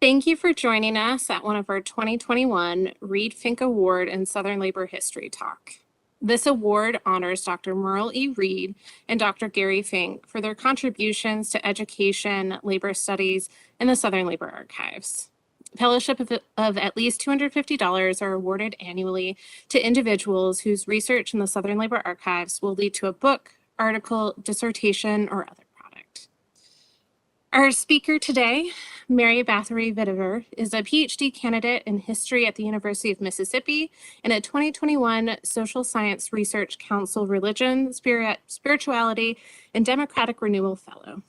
Thank you for joining us at one of our 2021 Reed-Fink Award and Southern Labor History Talk. This award honors Dr. Merle E. Reed and Dr. Gary Fink for their contributions to education, labor studies, and the Southern Labor Archives. Fellowship of at least $250 are awarded annually to individuals whose research in the Southern Labor Archives will lead to a book, article, dissertation, or other product. Our speaker today, Mary Bathory Vidaver, is a Ph.D. candidate in history at the University of Mississippi and a 2021 Social Science Research Council Religion, Spirituality, and Democratic Renewal Fellow.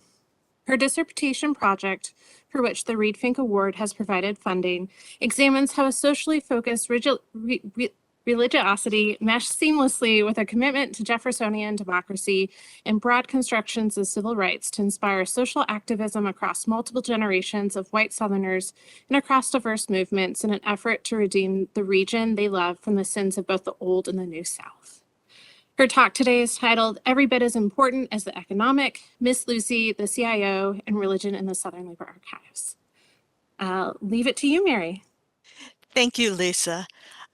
Her dissertation project, for which the Reed-Fink Award has provided funding, examines how a socially focused religiosity meshed seamlessly with a commitment to Jeffersonian democracy and broad constructions of civil rights to inspire social activism across multiple generations of white Southerners and across diverse movements in an effort to redeem the region they love from the sins of both the Old and the New South. Her talk today is titled Every Bit as Important as the Economic, Miss Lucy, the CIO, and Religion in the Southern Labor Archives. Leave it to you, Mary. Thank you, Lisa.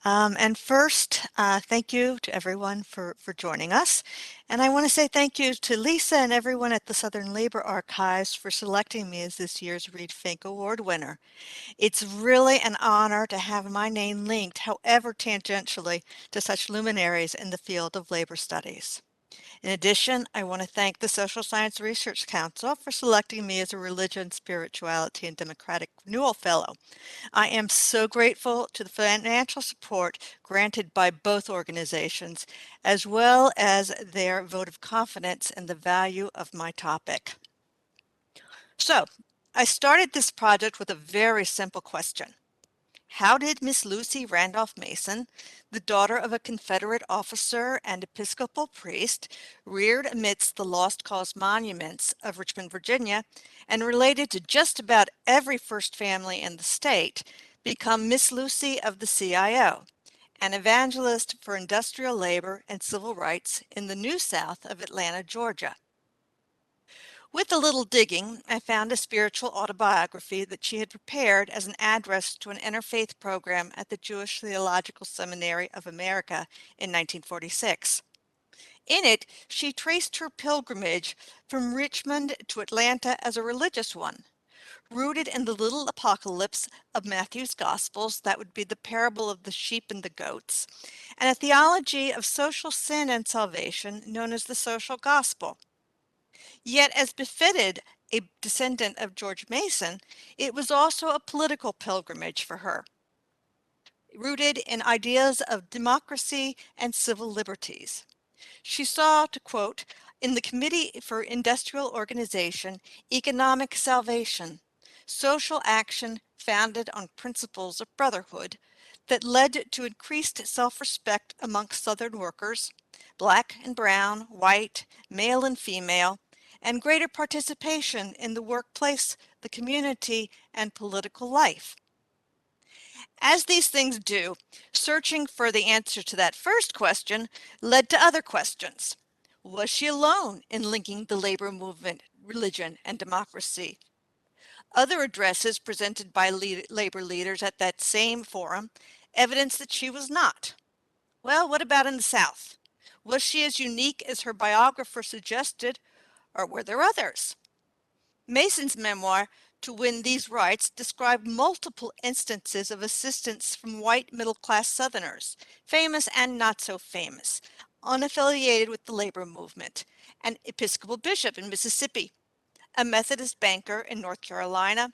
And first, thank you to everyone for joining us. And I want to say thank you to Lisa and everyone at the Southern Labor Archives for selecting me as this year's Reed-Fink Award winner. It's really an honor to have my name linked, however tangentially, to such luminaries in the field of labor studies. In addition, I want to thank the Social Science Research Council for selecting me as a Religion, Spirituality, and Democratic Renewal Fellow. I am so grateful to the financial support granted by both organizations, as well as their vote of confidence in the value of my topic. So, I started this project with a very simple question. How did Miss Lucy Randolph Mason, the daughter of a Confederate officer and Episcopal priest, reared amidst the Lost Cause monuments of Richmond, Virginia, and related to just about every first family in the state, become Miss Lucy of the CIO, an evangelist for industrial labor and civil rights in the New South of Atlanta, Georgia? With a little digging, I found a spiritual autobiography that she had prepared as an address to an interfaith program at the Jewish Theological Seminary of America in 1946. In it, she traced her pilgrimage from Richmond to Atlanta as a religious one, rooted in the little apocalypse of Matthew's Gospels, that would be the parable of the sheep and the goats, and a theology of social sin and salvation known as the social gospel. Yet, as befitted a descendant of George Mason, it was also a political pilgrimage for her, rooted in ideas of democracy and civil liberties. She saw, to quote, in the Committee for Industrial Organization, economic salvation, social action founded on principles of brotherhood that led to increased self-respect amongst Southern workers, black and brown, white, male and female, and greater participation in the workplace, the community, and political life. As these things do, searching for the answer to that first question led to other questions. Was she alone in linking the labor movement, religion, and democracy? Other addresses presented by labor leaders at that same forum evidence that she was not. Well, what about in the South? Was she as unique as her biographer suggested, or were there others? Mason's memoir, To Win These Rights, described multiple instances of assistance from white middle-class Southerners, famous and not so famous, unaffiliated with the labor movement, an Episcopal bishop in Mississippi, a Methodist banker in North Carolina,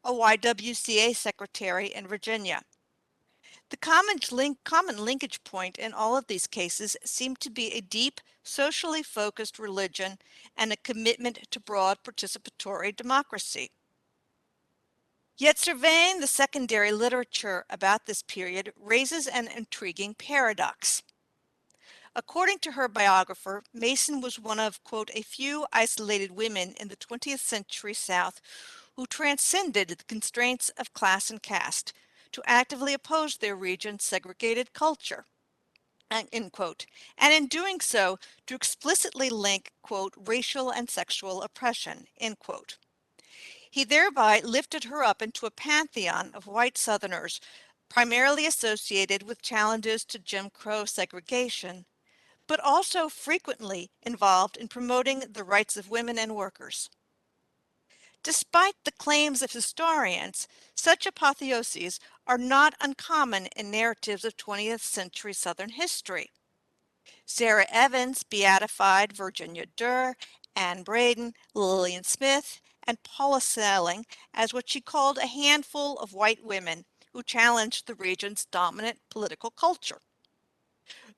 a YWCA secretary in Virginia. The common linkage point in all of these cases seemed to be a deep, socially focused religion and a commitment to broad participatory democracy. Yet surveying the secondary literature about this period raises an intriguing paradox. According to her biographer, Mason was one of, quote, a few isolated women in the 20th century South who transcended the constraints of class and caste to actively oppose their region's segregated culture, end quote, and in doing so, to explicitly link, quote, racial and sexual oppression, end quote. He thereby lifted her up into a pantheon of white Southerners, primarily associated with challenges to Jim Crow segregation, but also frequently involved in promoting the rights of women and workers. Despite the claims of historians, such apotheoses are not uncommon in narratives of 20th century Southern history. Sarah Evans beatified Virginia Durr, Anne Braden, Lillian Smith, and Paula Snelling as what she called a handful of white women who challenged the region's dominant political culture.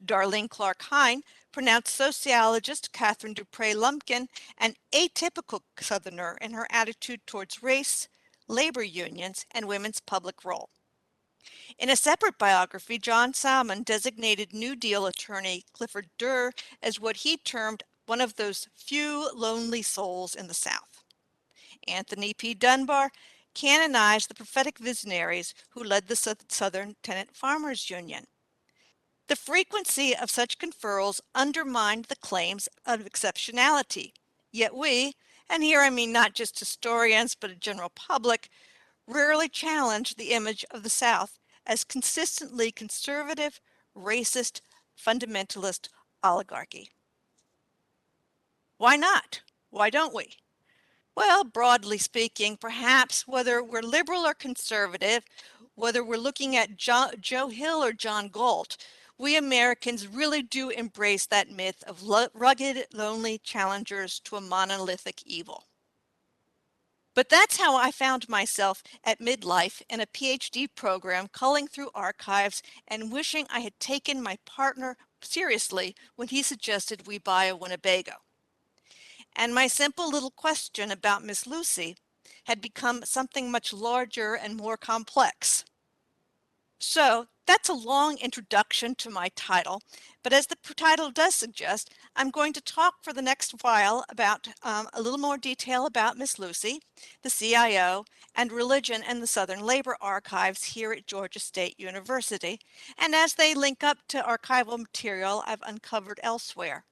Darlene Clark Hine pronounced sociologist Catherine Dupree Lumpkin an atypical Southerner in her attitude towards race, labor unions, and women's public role. In a separate biography, John Salmon designated New Deal attorney Clifford Durr as what he termed one of those few lonely souls in the South. Anthony P. Dunbar canonized the prophetic visionaries who led the Southern Tenant Farmers Union. The frequency of such conferrals undermined the claims of exceptionality. Yet we, and here I mean not just historians but a general public, rarely challenge the image of the South as consistently conservative, racist, fundamentalist oligarchy. Why not? Why don't we? Well, broadly speaking, perhaps whether we're liberal or conservative, whether we're looking at Joe Hill or John Galt, we Americans really do embrace that myth of rugged, lonely challengers to a monolithic evil. But that's how I found myself at midlife in a Ph.D. program, culling through archives and wishing I had taken my partner seriously when he suggested we buy a Winnebago. And my simple little question about Miss Lucy had become something much larger and more complex. So that's a long introduction to my title, but as the title does suggest, I'm going to talk for the next while about a little more detail about Miss Lucy, the CIO, and religion and the Southern Labor Archives here at Georgia State University, and as they link up to archival material I've uncovered elsewhere.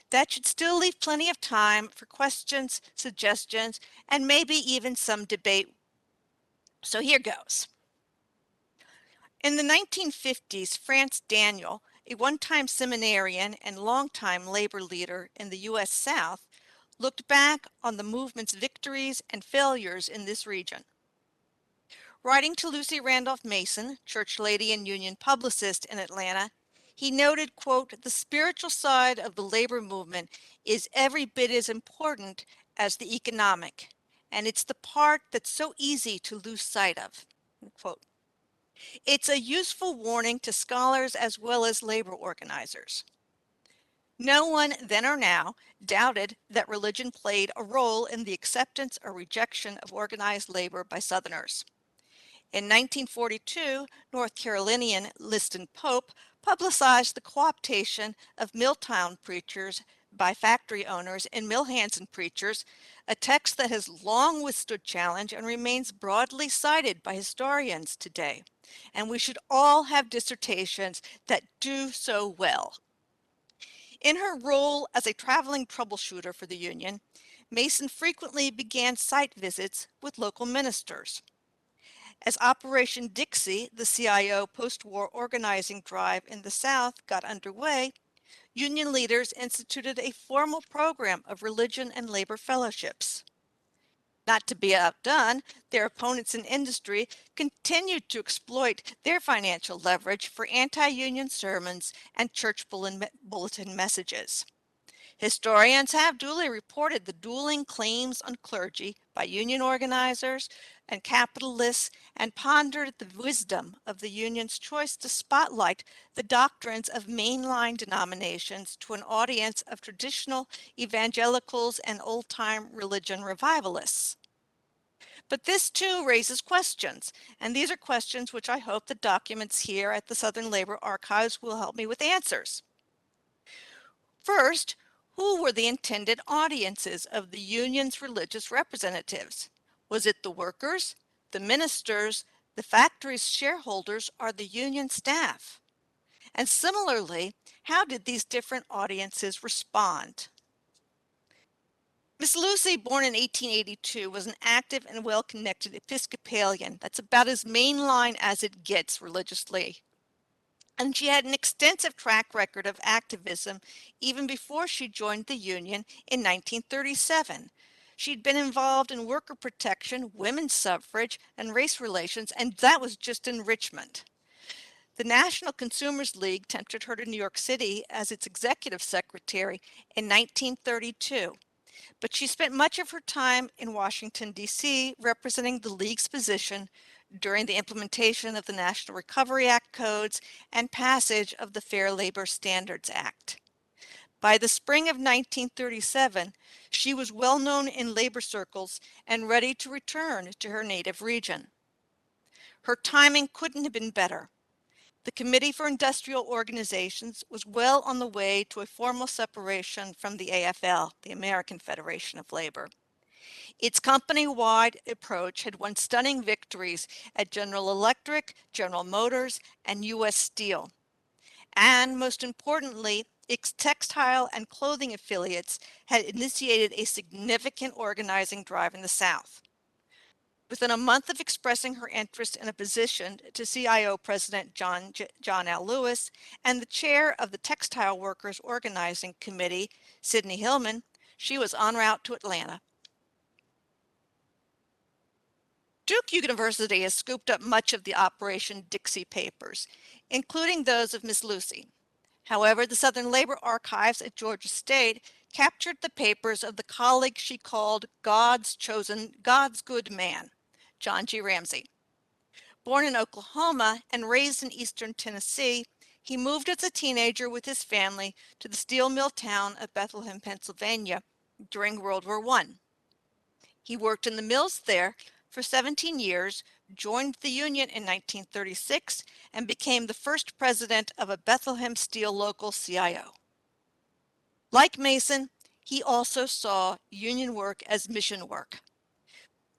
That should still leave plenty of time for questions, suggestions, and maybe even some debate. So here goes. In the 1950s, France Daniel, a one-time seminarian and longtime labor leader in the U.S. South, looked back on the movement's victories and failures in this region. Writing to Lucy Randolph Mason, church lady and union publicist in Atlanta, he noted, quote, "The spiritual side of the labor movement is every bit as important as the economic, and it's the part that's so easy to lose sight of." Quote. It's a useful warning to scholars as well as labor organizers. No one then or now doubted that religion played a role in the acceptance or rejection of organized labor by Southerners. In 1942, North Carolinian Liston Pope publicized the co-optation of Milltown preachers by factory owners and mill hands and preachers, a text that has long withstood challenge and remains broadly cited by historians today. And we should all have dissertations that do so well. In her role as a traveling troubleshooter for the Union, Mason frequently began site visits with local ministers. As Operation Dixie, the CIO post-war organizing drive in the South, got underway, Union leaders instituted a formal program of religion and labor fellowships. Not to be outdone, their opponents in industry continued to exploit their financial leverage for anti-union sermons and church bulletin messages. Historians have duly reported the dueling claims on clergy by union organizers and capitalists and pondered the wisdom of the union's choice to spotlight the doctrines of mainline denominations to an audience of traditional evangelicals and old-time religion revivalists. But this too raises questions, and these are questions which I hope the documents here at the Southern Labor Archives will help me with answers. First, who were the intended audiences of the union's religious representatives? Was it the workers, the ministers, the factory's shareholders, or the union staff? And similarly, how did these different audiences respond? Miss Lucy, born in 1882, was an active and well-connected Episcopalian. That's about as mainline as it gets religiously. And she had an extensive track record of activism even before she joined the Union in 1937. She'd been involved in worker protection, women's suffrage, and race relations, and that was just in Richmond. The National Consumers League tempted her to New York City as its executive secretary in 1932, but she spent much of her time in Washington, D.C., representing the League's position during the implementation of the National Recovery Act codes and passage of the Fair Labor Standards Act. By the spring of 1937, she was well known in labor circles and ready to return to her native region. Her timing couldn't have been better. The Committee for Industrial Organizations was well on the way to a formal separation from the AFL, the American Federation of Labor. Its company-wide approach had won stunning victories at General Electric, General Motors, and U.S. Steel. And most importantly, its textile and clothing affiliates had initiated a significant organizing drive in the South. Within a month of expressing her interest in a position to CIO President John L. Lewis and the chair of the Textile Workers Organizing Committee, Sidney Hillman, she was en route to Atlanta. Duke University has scooped up much of the Operation Dixie papers, including those of Miss Lucy. However, the Southern Labor Archives at Georgia State captured the papers of the colleague she called God's good man, John G. Ramsey. Born in Oklahoma and raised in eastern Tennessee, he moved as a teenager with his family to the steel mill town of Bethlehem, Pennsylvania during World War I. He worked in the mills there for 17 years, joined the Union in 1936, and became the first president of a Bethlehem Steel local CIO. Like Mason, he also saw union work as mission work.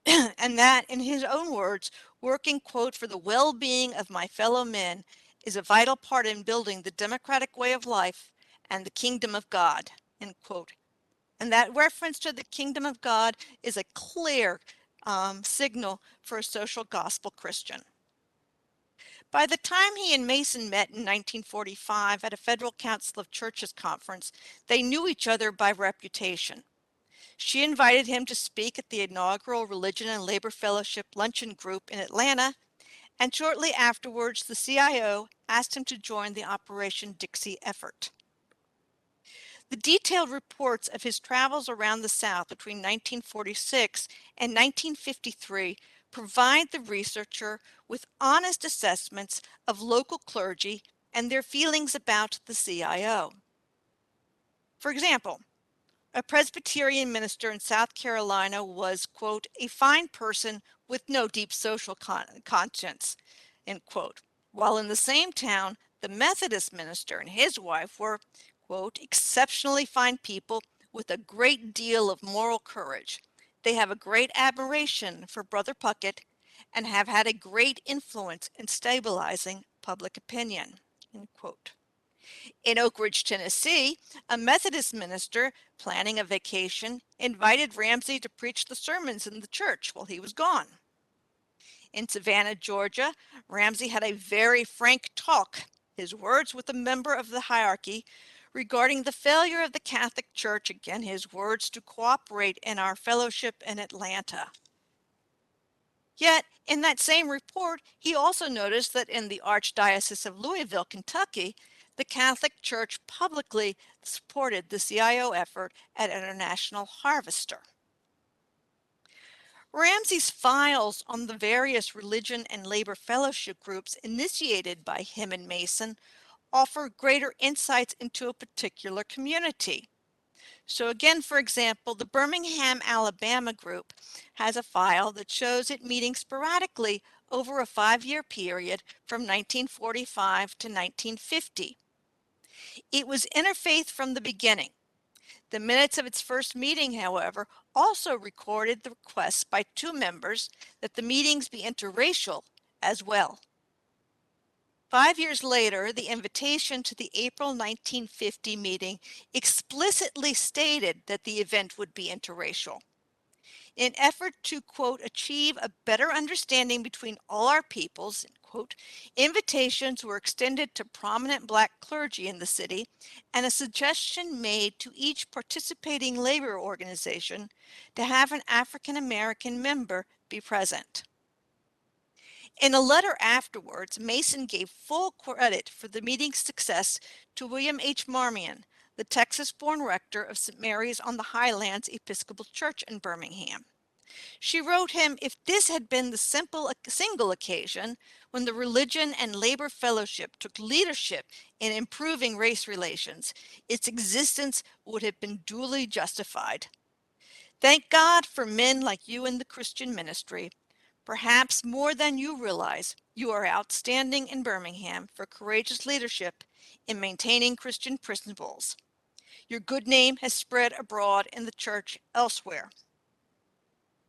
And that, in his own words, working, quote, for the well-being of my fellow men is a vital part in building the democratic way of life and the kingdom of God, end quote. And that reference to the kingdom of God is a clear signal for a social gospel Christian. By the time he and Mason met in 1945 at a Federal Council of Churches conference, they knew each other by reputation. She invited him to speak at the inaugural Religion and Labor Fellowship Luncheon Group in Atlanta, and shortly afterwards the CIO asked him to join the Operation Dixie effort. The detailed reports of his travels around the South between 1946 and 1953 provide the researcher with honest assessments of local clergy and their feelings about the CIO. For example, a Presbyterian minister in South Carolina was, quote, a fine person with no deep social conscience, end quote. While in the same town, the Methodist minister and his wife were, quote, exceptionally fine people with a great deal of moral courage. They have a great admiration for Brother Puckett and have had a great influence in stabilizing public opinion, end quote. In Oak Ridge, Tennessee, a Methodist minister planning a vacation invited Ramsey to preach the sermons in the church while he was gone. In Savannah, Georgia, Ramsey had a very frank talk, his words with a member of the hierarchy, regarding the failure of the Catholic Church, again his words, to cooperate in our fellowship in Atlanta. Yet, in that same report, he also noticed that in the Archdiocese of Louisville, Kentucky, the Catholic Church publicly supported the CIO effort at International Harvester. Ramsey's files on the various religion and labor fellowship groups initiated by him and Mason offer greater insights into a particular community. So again, for example, the Birmingham, Alabama group has a file that shows it meeting sporadically over a 5-year period from 1945 to 1950. It was interfaith from the beginning. The minutes of its first meeting, however, also recorded the request by 2 members that the meetings be interracial as well. 5 years later, the invitation to the April 1950 meeting explicitly stated that the event would be interracial. In an effort to, quote, achieve a better understanding between all our peoples, quote, invitations were extended to prominent Black clergy in the city, and a suggestion made to each participating labor organization to have an African American member be present. In a letter afterwards, Mason gave full credit for the meeting's success to William H. Marmion, the Texas-born rector of St. Mary's on the Highlands Episcopal Church in Birmingham. She wrote him, if this had been the single occasion when the Religion and Labor Fellowship took leadership in improving race relations, its existence would have been duly justified. Thank God for men like you in the Christian ministry. Perhaps more than you realize, you are outstanding in Birmingham for courageous leadership in maintaining Christian principles. Your good name has spread abroad in the church elsewhere.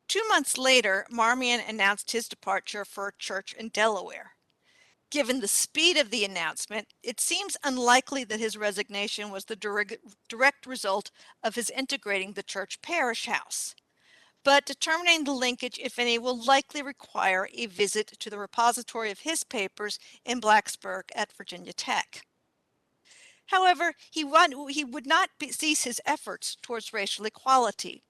2 months later, Marmion announced his departure for a church in Delaware. Given the speed of the announcement, it seems unlikely that his resignation was the direct result of his integrating the church parish house. But determining the linkage, if any, will likely require a visit to the repository of his papers in Blacksburg at Virginia Tech. However, he would not cease his efforts towards racial equality.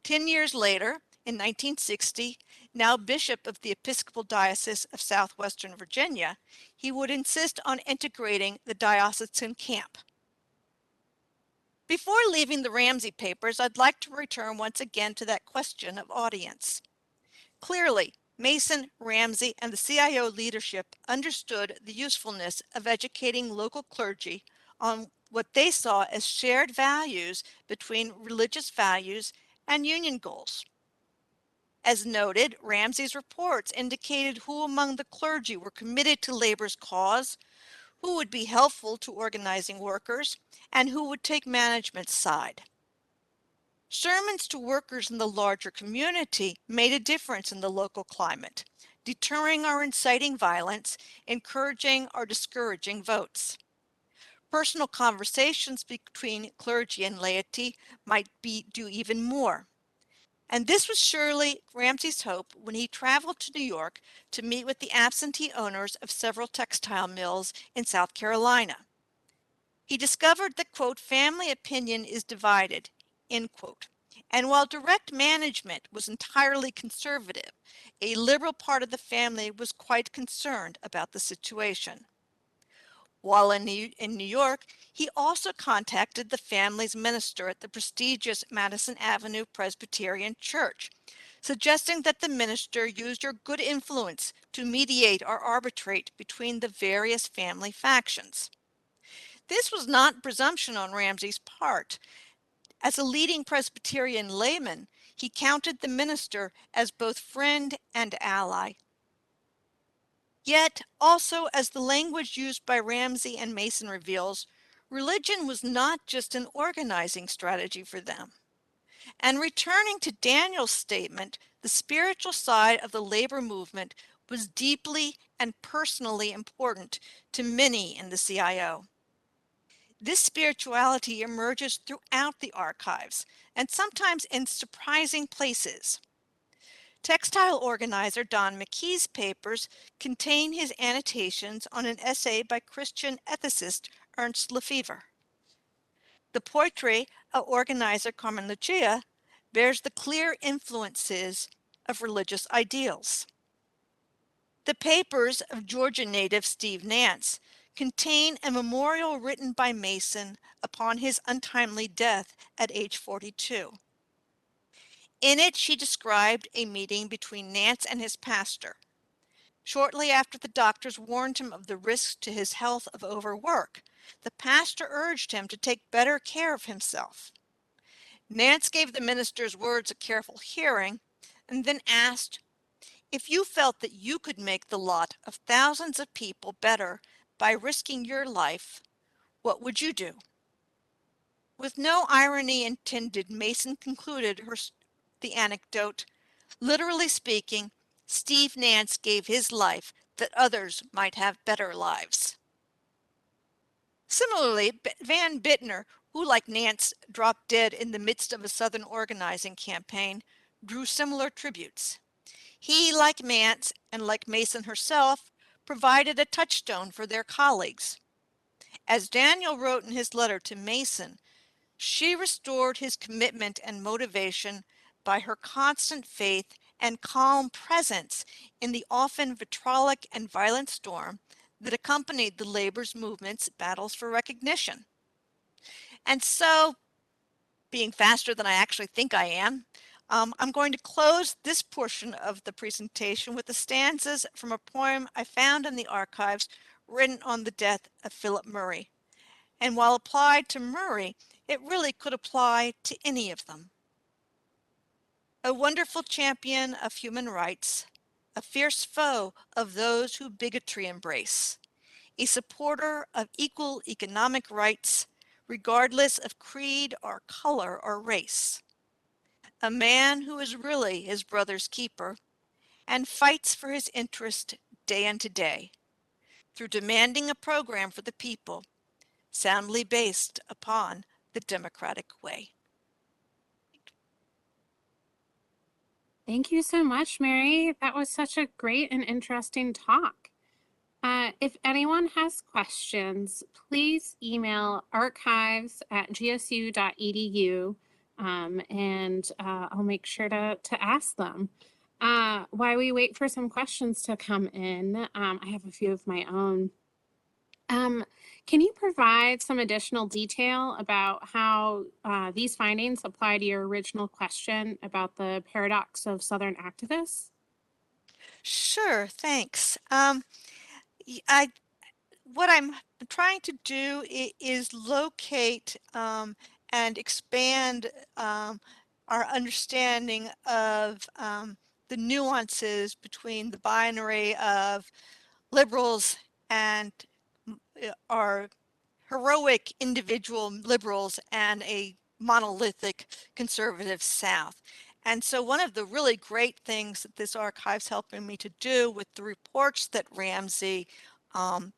10 years later, in 1960, now Bishop of the Episcopal Diocese of Southwestern Virginia, he would insist on integrating the diocesan camp. Before leaving the Ramsey papers, I'd like to return once again to that question of audience. Clearly, Mason, Ramsey, and the CIO leadership understood the usefulness of educating local clergy on what they saw as shared values between religious values and union goals. As noted, Ramsey's reports indicated who among the clergy were committed to labor's cause, who would be helpful to organizing workers, and who would take management's side. Sermons to workers in the larger community made a difference in the local climate, deterring or inciting violence, encouraging or discouraging votes. Personal conversations between clergy and laity might do even more. And this was surely Ramsey's hope when he traveled to New York to meet with the absentee owners of several textile mills in South Carolina. He discovered that, quote, family opinion is divided, end quote. And while direct management was entirely conservative, a liberal part of the family was quite concerned about the situation. While in New York, he also contacted the family's minister at the prestigious Madison Avenue Presbyterian Church, suggesting that the minister use your good influence to mediate or arbitrate between the various family factions. This was not presumption on Ramsey's part. As a leading Presbyterian layman, he counted the minister as both friend and ally. Yet, also, as the language used by Ramsey and Mason reveals, religion was not just an organizing strategy for them. And returning to Daniel's statement, the spiritual side of the labor movement was deeply and personally important to many in the CIO. This spirituality emerges throughout the archives, and sometimes in surprising places. Textile organizer Don McKee's papers contain his annotations on an essay by Christian ethicist Ernst Lefevre. The portrait of organizer Carmen Lucia bears the clear influences of religious ideals. The papers of Georgia native Steve Nance contain a memorial written by Mason upon his untimely death at age 42. In it, she described a meeting between Nance and his pastor. Shortly after the doctors warned him of the risks to his health of overwork, the pastor urged him to take better care of himself. Nance gave the minister's words a careful hearing and then asked, if you felt that you could make the lot of thousands of people better by risking your life, what would you do? With no irony intended, Mason concluded the anecdote. Literally speaking, Steve Nance gave his life that others might have better lives. Similarly, Van Bittner, who like Nance dropped dead in the midst of a Southern organizing campaign, drew similar tributes. He, like Nance and like Mason herself, provided a touchstone for their colleagues. As Daniel wrote in his letter to Mason, she restored his commitment and motivation by her constant faith and calm presence in the often vitriolic and violent storm that accompanied the labor's movement's battles for recognition. And so, being faster than I actually think I am, I'm going to close this portion of the presentation with the stanzas from a poem I found in the archives written on the death of Philip Murray. And while applied to Murray, it really could apply to any of them. A wonderful champion of human rights, a fierce foe of those who bigotry embrace, a supporter of equal economic rights, regardless of creed or color or race. A man who is really his brother's keeper and fights for his interest day unto day, through demanding a program for the people soundly based upon the democratic way. Thank you so much, Mary. That was such a great and interesting talk. If anyone has questions, please email archives@gsu.edu, and I'll make sure to ask them. While we wait for some questions to come in, I have a few of my own. Can you provide some additional detail about how these findings apply to your original question about the paradox of Southern activists? Sure, thanks. I what I'm trying to do is locate and expand our understanding of the nuances between the binary of liberals and our heroic individual liberals and a monolithic conservative South. And so one of the really great things that this archive's helping me to do with the reports that Ramsey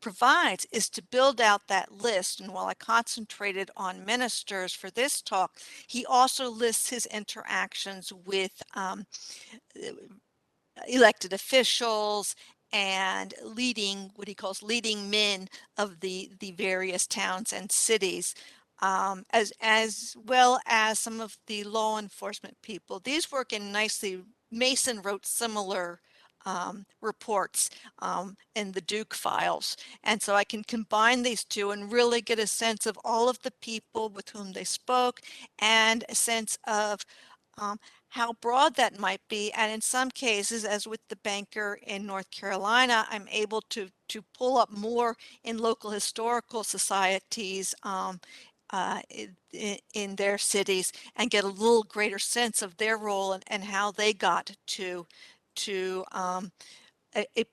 provides is to build out that list. And while I concentrated on ministers for this talk, he also lists his interactions with elected officials and leading, what he calls leading men of the various towns and cities, as well as some of the law enforcement people. These work in nicely. Mason wrote similar reports in the Duke files. And so I can combine these two and really get a sense of all of the people with whom they spoke and a sense of how broad that might be. And in some cases, as with the banker in North Carolina, I'm able to pull up more in local historical societies in their cities and get a little greater sense of their role and how they got to a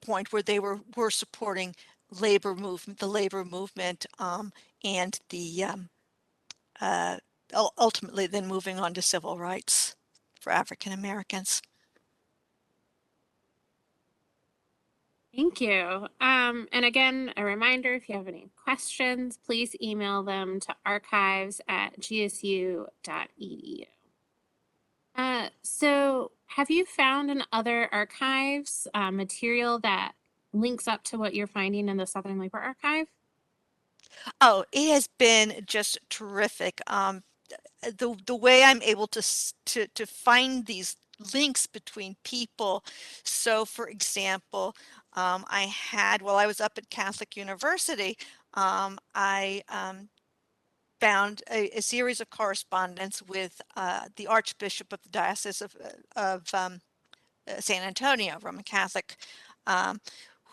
point where they were supporting labor movement, the labor movement, and the ultimately then moving on to civil rights for African Americans. Thank you. And again, a reminder, if you have any questions, please email them to archives@gsu.edu. So have you found in other archives material that links up to what you're finding in the Southern Labor Archive? Oh, it has been just terrific. The way I'm able to find these links between people. So, for example, I had while I was up at Catholic University, I found a series of correspondence with the Archbishop of the Diocese of San Antonio, Roman Catholic, um,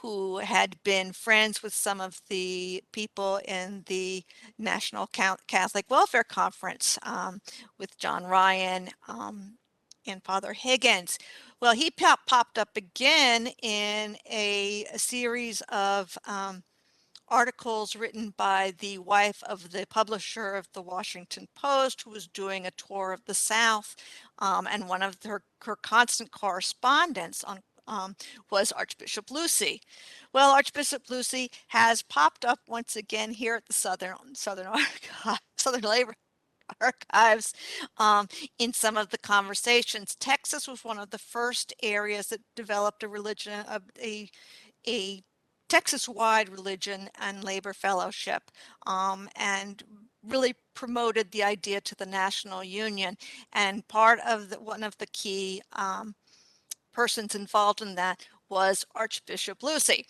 who had been friends with some of the people in the National Catholic Welfare Conference with John Ryan and Father Higgins. Well, he popped up again in a series of articles written by the wife of the publisher of the Washington Post, who was doing a tour of the South, and one of her constant correspondence was Archbishop Lucy. Well, Archbishop Lucy has popped up once again here at the Southern Labor Archives in some of the conversations. Texas was one of the first areas that developed a religion, a Texas-wide religion and labor fellowship, and really promoted the idea to the national union. And part of one of the key persons involved in that was Archbishop Lucy.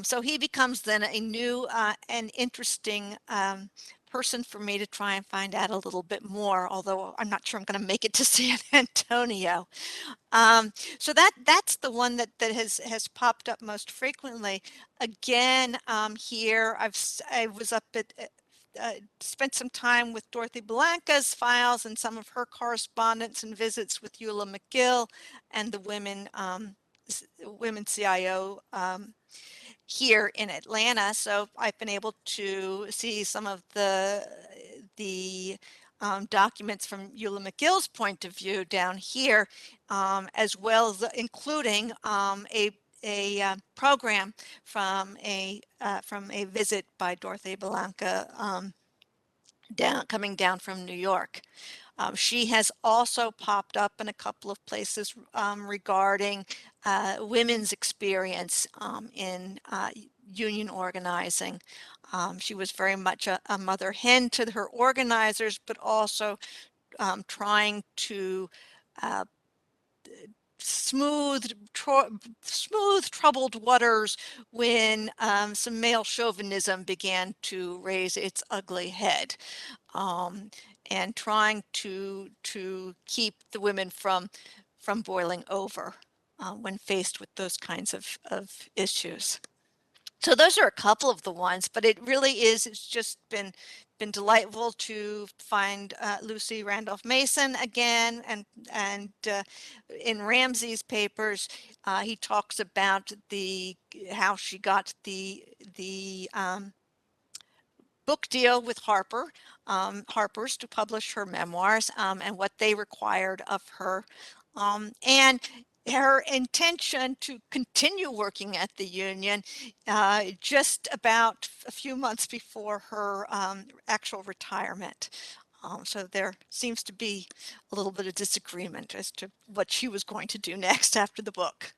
So he becomes then a new and interesting person for me to try and find out a little bit more, although I'm not sure I'm going to make it to San Antonio. So that's the one that has popped up most frequently. Again, here I was up at spent some time with Dorothy Blanca's files and some of her correspondence and visits with Eula McGill and the women CIO here in Atlanta. So I've been able to see some of the documents from Eula McGill's point of view down here, as well as including a program from a visit by Dorothy Blanca coming down from New York. She has also popped up in a couple of places regarding women's experience in union organizing. She was very much a mother hen to her organizers, but also trying to smooth troubled waters when some male chauvinism began to raise its ugly head, and trying to keep the women from boiling over when faced with those kinds of issues. So those are a couple of the ones, but it really is, it's just been delightful to find Lucy Randolph Mason again, and in Ramsey's papers, he talks about how she got the book deal with Harper's to publish her memoirs, and what they required of her, and her intention to continue working at the union just about a few months before her actual retirement. So there seems to be a little bit of disagreement as to what she was going to do next after the book.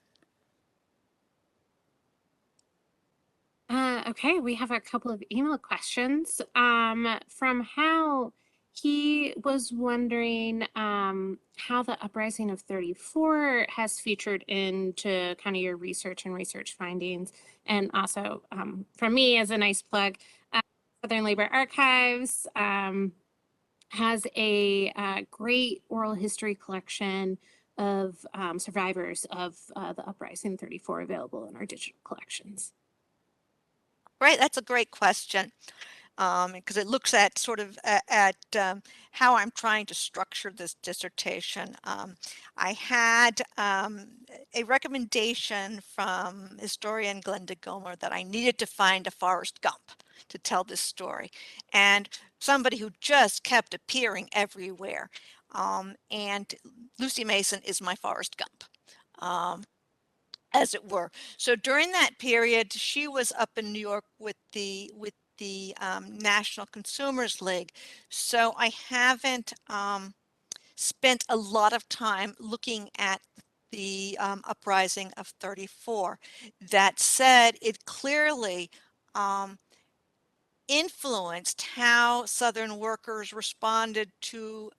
Okay, we have a couple of email questions from Hal. He was wondering how the Uprising of 34 has featured into kind of your research and research findings. And also from me, as a nice plug, Southern Labor Archives has a great oral history collection of survivors of the Uprising 34 available in our digital collections. Right, that's a great question, because it looks at sort of at how I'm trying to structure this dissertation. I had a recommendation from historian Glenda Gomer that I needed to find a Forrest Gump to tell this story, and somebody who just kept appearing everywhere. And Lucy Mason is my Forrest Gump. As it were. So during that period, she was up in New York with the National Consumers League. So I haven't spent a lot of time looking at the uprising of 34. That said, it clearly influenced how Southern workers responded to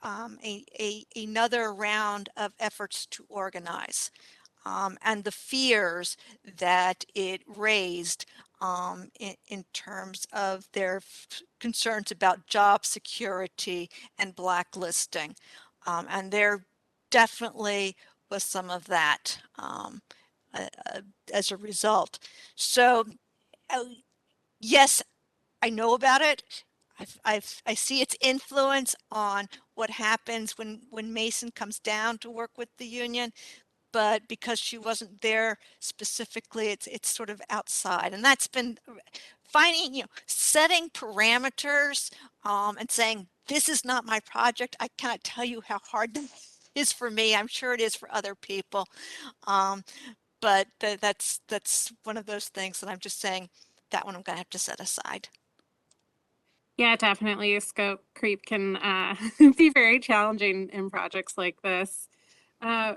another round of efforts to organize. And the fears that it raised in terms of their concerns about job security and blacklisting. And there definitely was some of that as a result. So yes, I know about it. I see its influence on what happens when Mason comes down to work with the union, but because she wasn't there specifically, it's sort of outside. And that's been finding, setting parameters and saying, this is not my project. I cannot tell you how hard this is for me. I'm sure it is for other people. but that's one of those things that I'm just saying that one I'm going to have to set aside. Yeah, definitely. Scope creep can be very challenging in projects like this.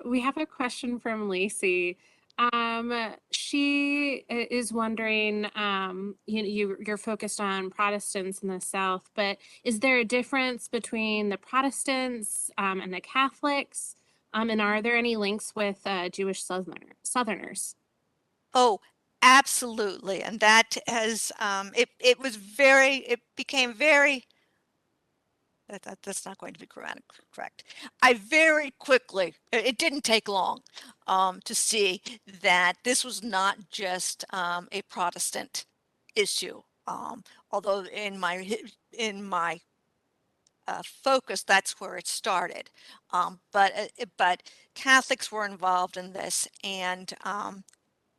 We have a question from Lacey. She is wondering, you're focused on Protestants in the South, but is there a difference between the Protestants and the Catholics? And are there any links with Jewish Southerners? Oh, absolutely. And that has it became very that's not going to be grammatically correct. I very quickly, it didn't take long to see that this was not just a Protestant issue. Although in my focus, that's where it started. But Catholics were involved in this, and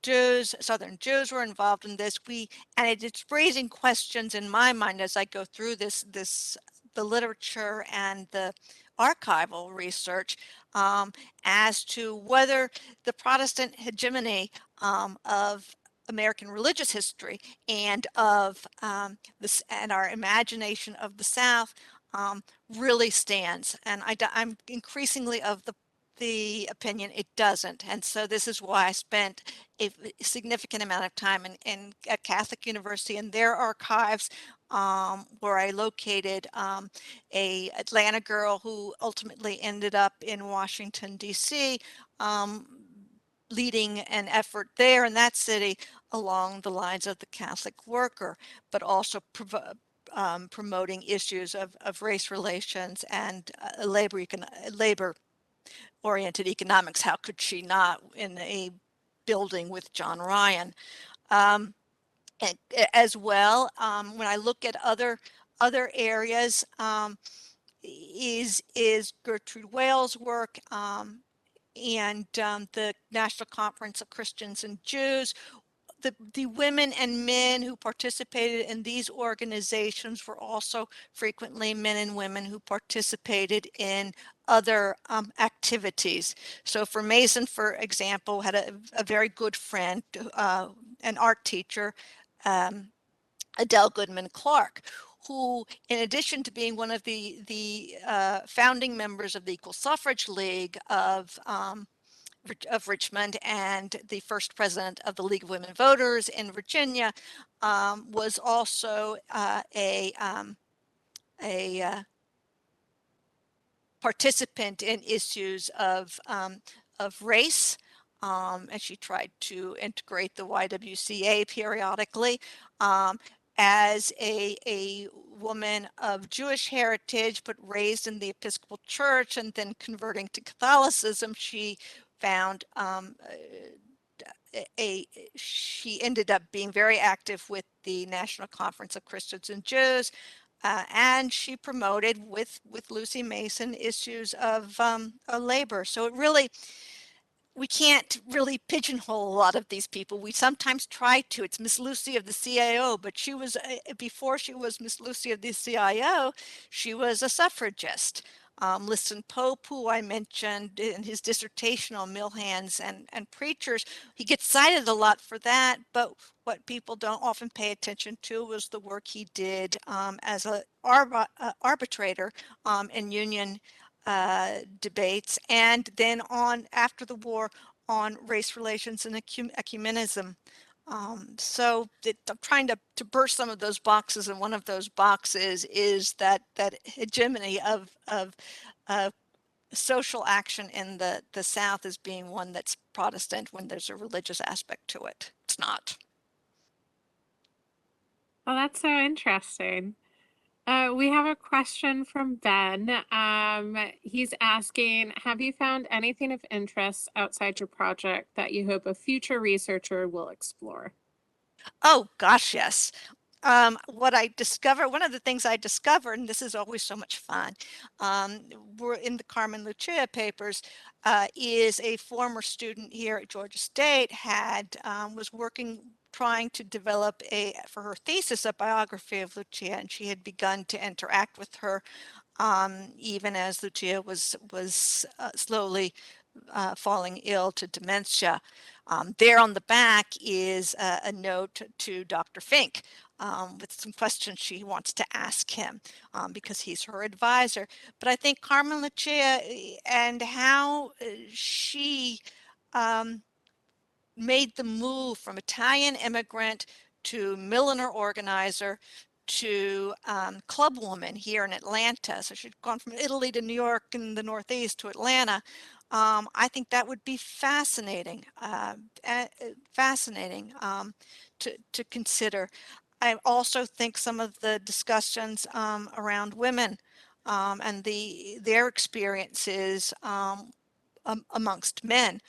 Southern Jews were involved in this. And it's raising questions in my mind as I go through the literature and the archival research as to whether the Protestant hegemony of American religious history and of this and our imagination of the South really stands. And I'm increasingly of the opinion it doesn't. And so this is why I spent a significant amount of time at Catholic University in their archives, where I located a Atlanta girl who ultimately ended up in Washington, D.C., leading an effort there in that city along the lines of the Catholic worker, but also promoting issues of race relations and labor oriented economics. How could she not, in a building with John Ryan? And as well, when I look at other areas, is Gertrude Wales' work, and the National Conference of Christians and Jews. The women and men who participated in these organizations were also frequently men and women who participated in other activities. So for Mason, for example, had a very good friend, an art teacher, Adele Goodman Clark, who, in addition to being one of the founding members of the Equal Suffrage League of Richmond and the first president of the League of Women Voters in Virginia, was also a participant in issues of race. And she tried to integrate the YWCA periodically. As a woman of Jewish heritage, but raised in the Episcopal Church and then converting to Catholicism, she found she ended up being very active with the National Conference of Christians and Jews, and she promoted with Lucy Mason issues of labor. So it really, we can't really pigeonhole a lot of these people. We sometimes try to. It's Miss Lucy of the CIO, but she was, before she was Miss Lucy of the CIO, she was a suffragist. Liston Pope, who I mentioned in his dissertation on mill hands and preachers, he gets cited a lot for that, but what people don't often pay attention to was the work he did as an arbitrator in union debates, and then on after the war on race relations and ecumenism. So I'm trying to burst some of those boxes, and one of those boxes is that hegemony of social action in the South as being one that's Protestant when there's a religious aspect to it. It's not. Oh, that's so interesting. We have a question from Ben. He's asking, have you found anything of interest outside your project that you hope a future researcher will explore? Oh gosh, yes. What I discovered, one of the things I discovered, and this is always so much fun, were in the Carmen Lucia papers, is a former student here at Georgia State was working, trying to develop for her thesis, a biography of Lucia, and she had begun to interact with her even as Lucia was slowly falling ill to dementia. There on the back is a note to Dr. Fink with some questions she wants to ask him because he's her advisor. But I think Carmen Lucia and how she made the move from Italian immigrant to milliner organizer to club woman here in Atlanta. So she'd gone from Italy to New York and the Northeast to Atlanta. I think that would be fascinating, fascinating to consider. I also think some of the discussions around women and their experiences amongst men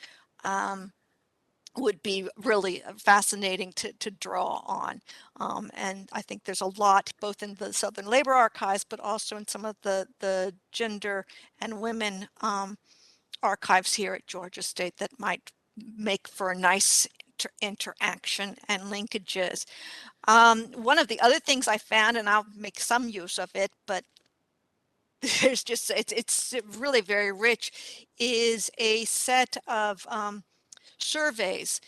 would be really fascinating to draw on. And I think there's a lot both in the Southern Labor Archives, but also in some of the gender and women archives here at Georgia State that might make for a nice interaction and linkages. One of the other things I found, and I'll make some use of it, but there's just, it's really very rich, is a set of surveys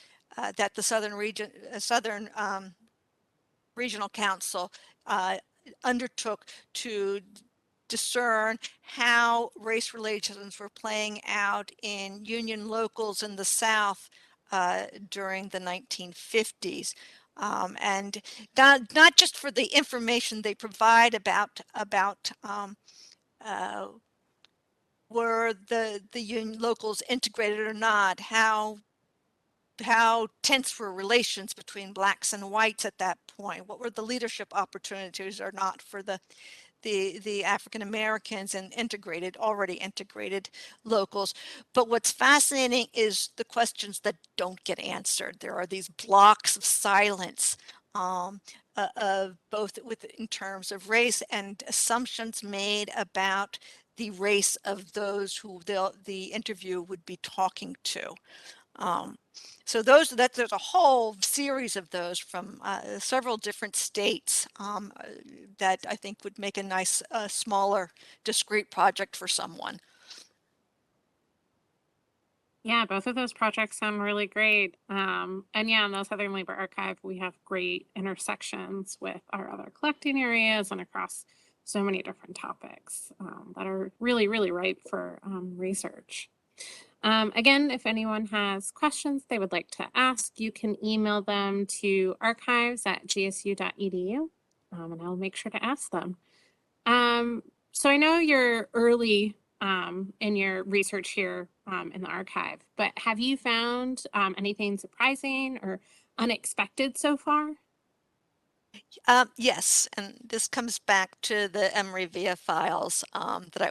that the Southern Regional Council undertook to discern how race relations were playing out in union locals in the South during the 1950s. And not just for the information they provide about were the union locals integrated or not, how tense were relations between blacks and whites at that point, what were the leadership opportunities or not for the African Americans and already integrated locals. But what's fascinating is the questions that don't get answered. There are these blocks of silence, both in terms of race and assumptions made about the race of those who the interview would be talking to. So there's a whole series of those from several different states that I think would make a nice, smaller, discrete project for someone. Yeah, both of those projects sound really great. And yeah, in the Southern Labor Archive, we have great intersections with our other collecting areas and across so many different topics that are really, really ripe for research. Again, if anyone has questions they would like to ask, you can email them to archives@gsu.edu, and I'll make sure to ask them. So I know you're early in your research here in the archive, but have you found anything surprising or unexpected so far? Yes, and this comes back to the Emory Via files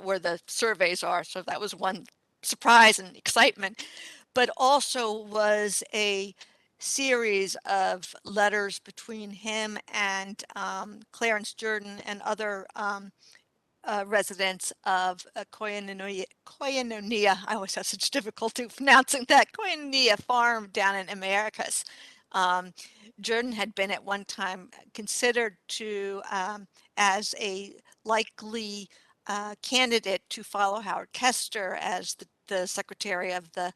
where the surveys are. So that was one surprise and excitement, but also was a series of letters between him and Clarence Jordan and other residents of Koinonia. I always have such difficulty pronouncing that. Koinonia farm down in Americus. Jordan had been at one time considered as a likely candidate to follow Howard Kester as the secretary of the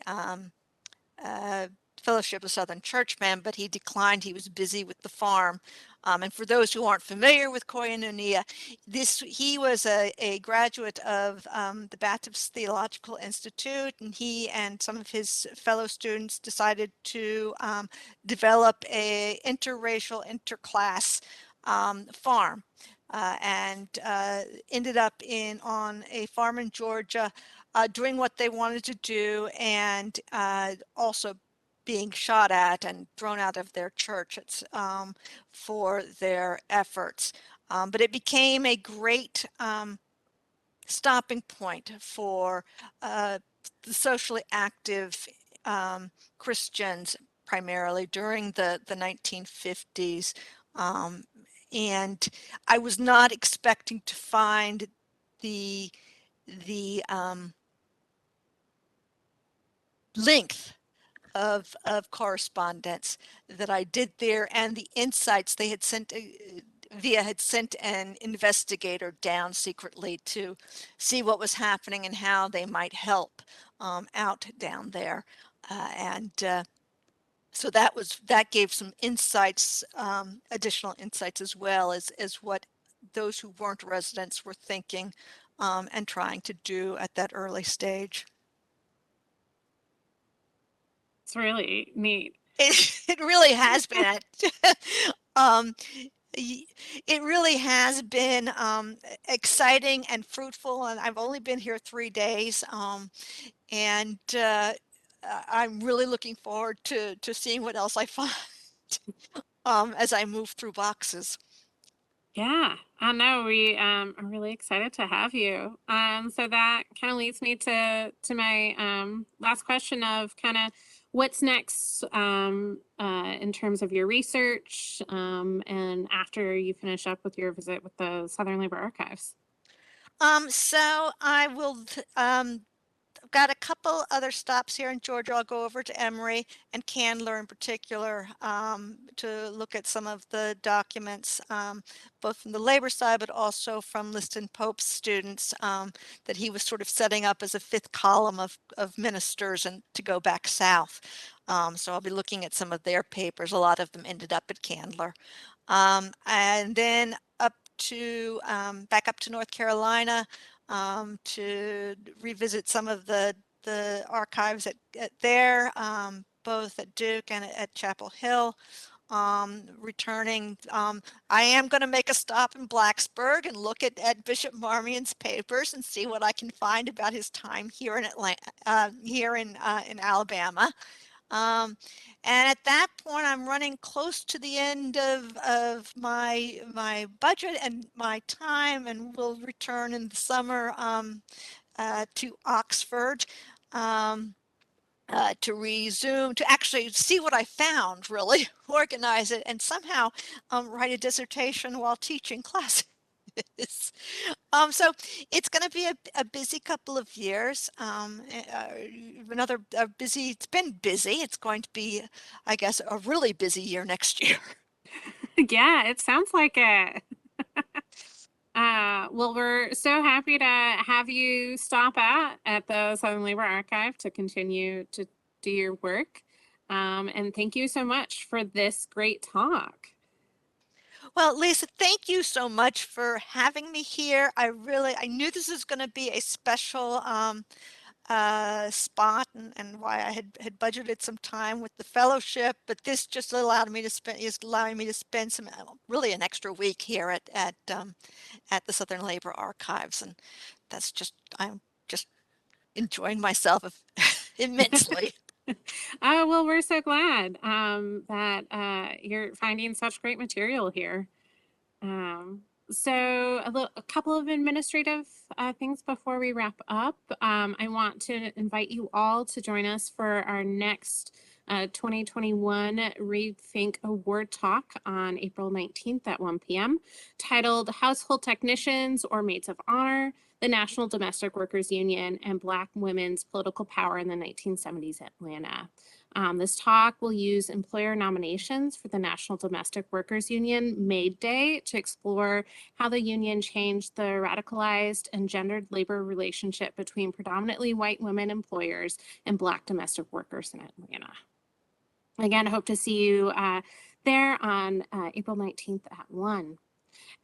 uh, Fellowship of Southern Churchmen, but he declined. He was busy with the farm. And for those who aren't familiar with Koinonia, he was a graduate of the Baptist Theological Institute, and he and some of his fellow students decided to develop a interracial, interclass farm. And ended up on a farm in Georgia doing what they wanted to do, and also being shot at and thrown out of their church for their efforts. But it became a great stopping point for the socially active Christians, primarily during the 1950s. And I was not expecting to find the length of correspondence that I did there and the insights they had sent VIA had sent an investigator down secretly to see what was happening and how they might help out down there. And so that gave some insights, additional insights, as well as what those who weren't residents were thinking and trying to do at that early stage. It's really neat. It really has been. um, it really has been exciting and fruitful, and I've only been here 3 days, and I'm really looking forward to seeing what else I find as I move through boxes. Yeah, I know I'm really excited to have you. So that kind of leads me to my last question of kind of what's next in terms of your research and after you finish up with your visit with the Southern Labor Archives. So I will I've got a couple other stops here in Georgia. I'll go over to Emory and Candler in particular to look at some of the documents, both from the labor side, but also from Liston Pope's students that he was sort of setting up as a fifth column of ministers and to go back south. So I'll be looking at some of their papers. A lot of them ended up at Candler. And then back up to North Carolina to revisit some of the archives at there, both at Duke and at Chapel Hill. Returning, I am going to make a stop in Blacksburg and look at Bishop Marmion's papers and see what I can find about his time here in Atlanta, here in Alabama. And at that point, I'm running close to the end of my budget and my time, and will return in the summer to Oxford to resume, to actually see what I found, really organize it, and somehow write a dissertation while teaching classes. So it's going to be a busy couple of years. Another busy, it's been busy. It's going to be, I guess, a really busy year next year. Yeah, it sounds like it. Well, we're so happy to have you stop at the Southern Labor Archive to continue to do your work. And thank you so much for this great talk. Well, Lisa, thank you so much for having me here. I knew this was going to be a special spot, and why I had budgeted some time with the fellowship, but this just allowed me to is allowing me to spend some really an extra week here at the Southern Labor Archives, and I'm just enjoying myself immensely. Oh, well, we're so glad that you're finding such great material here. So a couple of administrative things before we wrap up. I want to invite you all to join us for our next 2021 Reed-Fink Award talk on April 19th at 1 p.m. titled Household Technicians or Maids of Honor, the National Domestic Workers Union and Black Women's Political Power in the 1970s Atlanta. This talk will use employer nominations for the National Domestic Workers Union Maid Day to explore how the union changed the radicalized and gendered labor relationship between predominantly white women employers and Black domestic workers in Atlanta. Again, I hope to see you there on April 19th at 1.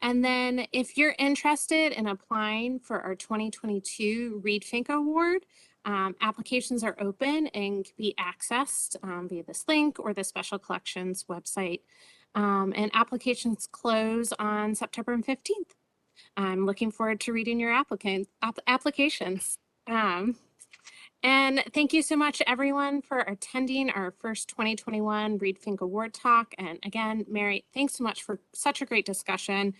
And then if you're interested in applying for our 2022 Reed-Fink Award, applications are open and can be accessed via this link or the Special Collections website. And applications close on September 15th. I'm looking forward to reading your applications. And thank you so much, everyone, for attending our first 2021 Reed-Fink Award talk. And again, Mary, thanks so much for such a great discussion.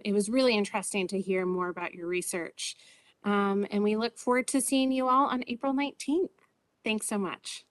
It was really interesting to hear more about your research. And we look forward to seeing you all on April 19th. Thanks so much.